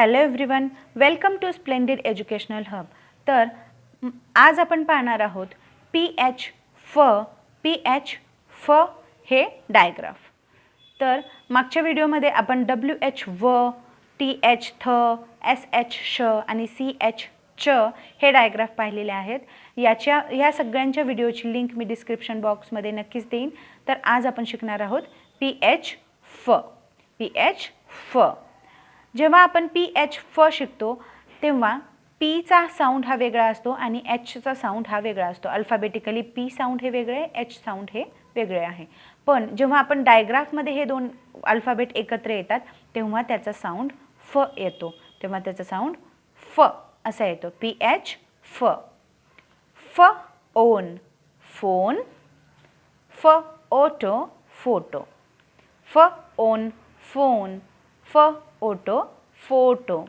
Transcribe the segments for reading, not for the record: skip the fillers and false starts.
Hello everyone, welcome to splendid educational hub. तर आज आपण पाहणार आहोत PH फ हे डायग्राफ. तर मागच्या व्हिडिओमध्ये आपण WH व, TH थ, SH श आणि CH च हे डायग्राफ पाहिलेले आहेत. या सगळ्यांच्या व्हिडिओची लिंक मी डिस्क्रिप्शन बॉक्समध्ये नक्कीच देईन. तर आज आपण शिकणार आहोत PH फ. जेव्हा आपण PH फ शिकतो तेव्हा पीचा साऊंड हा वेगळा असतो आणि एचचा साऊंड हा वेगळा असतो. अल्फाबेटिकली पी साऊंड हे वेगळे, एच साऊंड हे वेगळे आहे. पण जेव्हा आपण डायग्राफमध्ये हे दोन अल्फाबेट एकत्र येतात तेव्हा त्याचा साऊंड फ येतो. तेव्हा त्याचा साऊंड फ असा येतो. PH फ. फ ओन फोन, फ ओटो फोटो, फ ओन फोन, फ ओटो फोटो.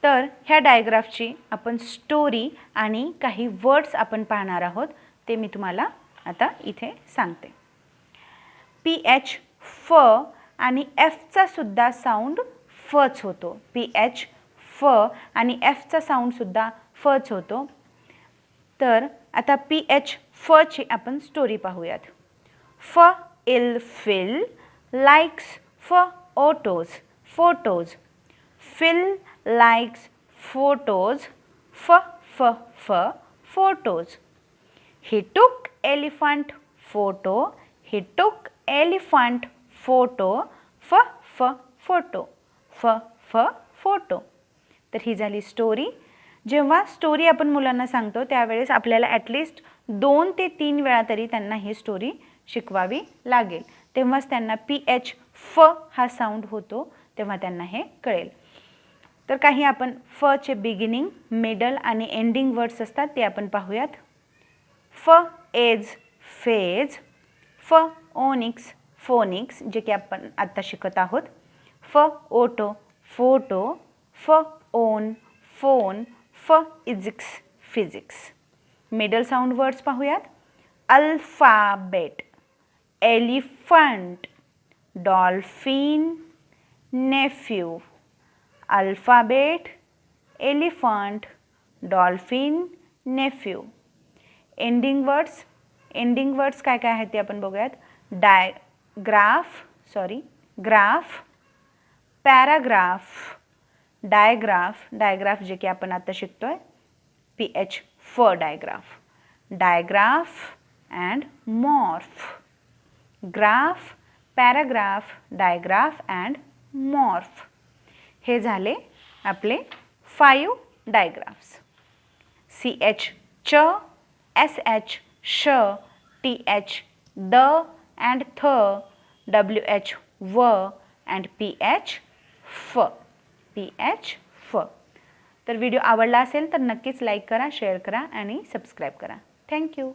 तर ह्या डायग्राफची आपण स्टोरी आणि काही वर्ड्स आपण पाहणार आहोत. ते मी तुम्हाला आता इथे सांगते. PH फ आणि एफचा सुद्धा साऊंड फच होतो. PH फ आणि एफचा साऊंड सुद्धा फच होतो. तर आता PH फची आपण स्टोरी पाहूयात. फ इल फिल लाइक्स फ ओटोज फोटोज, फिल लाइक्स फोटोज फ photos. He took elephant photo, he took elephant photo फ फोटो, फ फोटो. तर ही झाली स्टोरी. जेव्हा स्टोरी आपण मुलांना सांगतो त्यावेळेस आपल्याला ॲटलिस्ट 2 ते 3 वेळा तरी त्यांना ही स्टोरी शिकवावी लागेल. तेव्हाच त्यांना PH फ हा साऊंड होतो, तेव्हा त्यांना हे कळेल. तर काही आपण फचे बिगिनिंग, मिडल आणि एंडिंग वर्ड्स असतात ते आपण पाहूयात. फ एज फेज, फ ओनिक्स फोनिक्स जे की आपण आत्ता शिकत आहोत. फ ओटो फोटो, फ ओन फोन, फ इजिक्स फिजिक्स. मिडल साऊंड वर्ड्स पाहूयात. Alphabet, elephant, dolphin, nephew. Alphabet, elephant, dolphin, nephew. Ending words काय काय आहेत ते आपण बघूयात. ग्राफ, पॅराग्राफ, डायग्राफ जे की आपण आता शिकतोय. PH फ digraph and morph. Graph, paragraph, digraph and morph. हे झाले आपले 5 डायग्राफ्स. CH च, SH श, TH द अँड थ, WH व अँड PH फ. तर व्हिडिओ आवडला असेल तर नक्कीच लाईक करा, शेअर करा आणि सबस्क्राईब करा. थँक्यू.